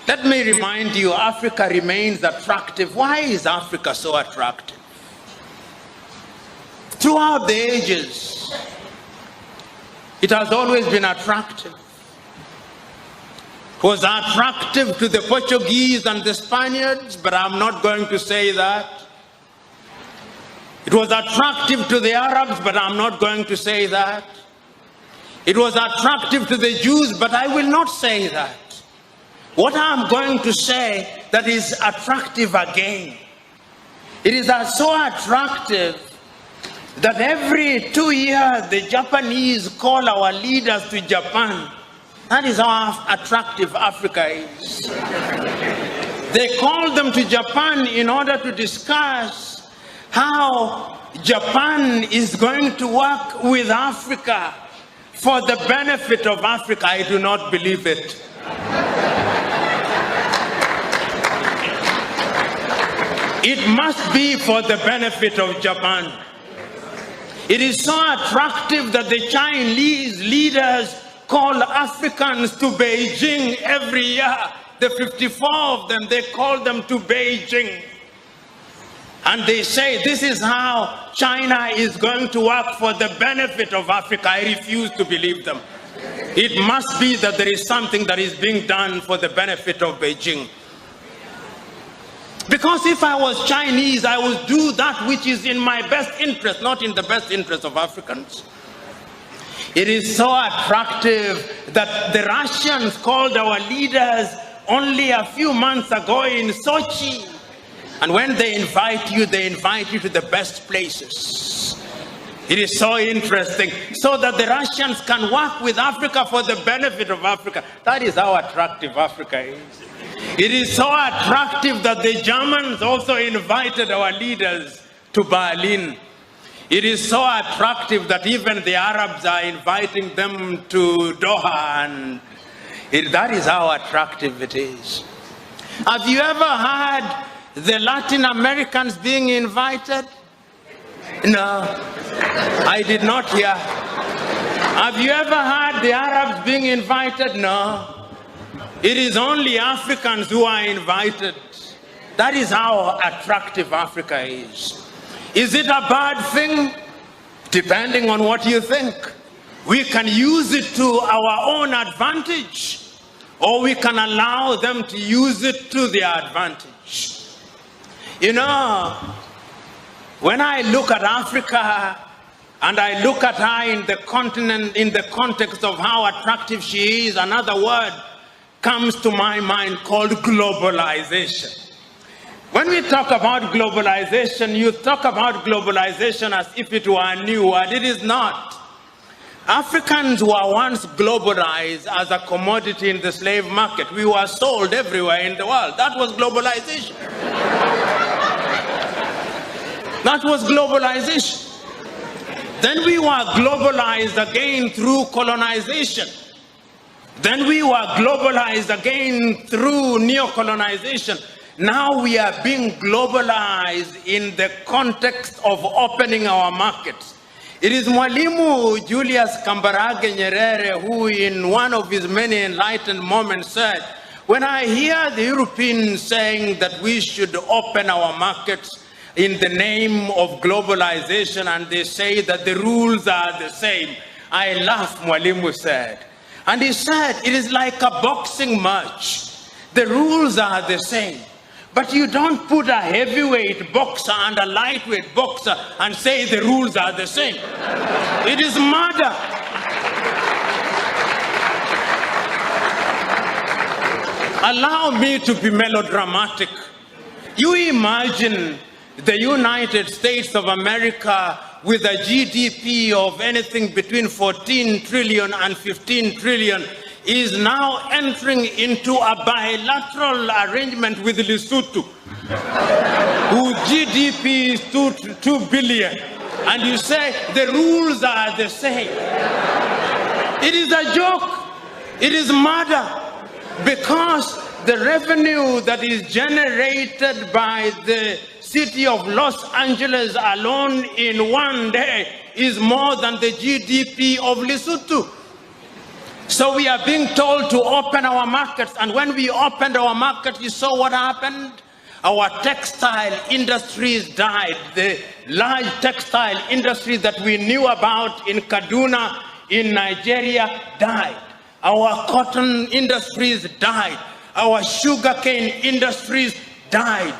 Let me remind you, Africa remains attractive. Why is Africa so attractive? Throughout the ages, it has always been attractive. It was attractive to the Portuguese and the Spaniards, but I'm not going to say that. It was attractive to the Arabs, but I'm not going to say that. It was attractive to the Jews, but I will not say that. What I'm going to say that is attractive again, it is so attractive that every 2 years the Japanese call our leaders to Japan. That is how attractive Africa is. They call them to Japan in order to discuss how Japan is going to work with Africa for the benefit of Africa. I do not believe it. It must be for the benefit of Japan. It is so attractive that the Chinese leaders call Africans to Beijing every year. The 54 of them, they call them to Beijing. And they say this is how China is going to work for the benefit of Africa. I refuse to believe them. It must be that there is something that is being done for the benefit of Beijing. Because if I was Chinese, I would do that which is in my best interest, not in the best interest of Africans. It is so attractive that the Russians called our leaders only a few months ago in Sochi. And when they invite you to the best places. It is so interesting, so that the Russians can work with Africa for the benefit of Africa. That is how attractive Africa is. It is so attractive that the Germans also invited our leaders to Berlin. It is so attractive that even the Arabs are inviting them to Doha, and that is how attractive it is. Have you ever heard the Latin Americans being invited? No, I did not hear. Have you ever heard the Arabs being invited? No. It is only Africans who are invited. That is how attractive Africa is. Is it a bad thing? Depending on what you think. We can use it to our own advantage, or we can allow them to use it to their advantage. You know, when I look at Africa and I look at her in the continent, in the context of how attractive she is, another word comes to my mind called globalization. When we talk about globalization, you talk about globalization as if it were a new word. It is not. Africans were once globalized as a commodity in the slave market. We were sold everywhere in the world. That was globalization. That was globalization. Then we were globalized again through colonization. Then we were globalized again through neo-colonization. Now we are being globalized in the context of opening our markets. It is Mwalimu Julius Kambarage Nyerere who in one of his many enlightened moments said, when I hear the Europeans saying that we should open our markets in the name of globalization and they say that the rules are the same, I laugh, Mwalimu said. And he said, it is like a boxing match. The rules are the same. But you don't put a heavyweight boxer and a lightweight boxer and say the rules are the same. It is murder. Allow me to be melodramatic. You imagine the United States of America with a GDP of anything between 14 trillion and 15 trillion is now entering into a bilateral arrangement with Lesotho, whose GDP is 2 billion. And you say the rules are the same. It is a joke. It is murder. Because the revenue that is generated by the city of Los Angeles alone in one day is more than the GDP of Lesotho. So we are being told to open our markets, and when we opened our markets, you saw what happened? Our textile industries died. The large textile industries that we knew about in Kaduna, in Nigeria, died. Our cotton industries died. Our sugarcane industries died.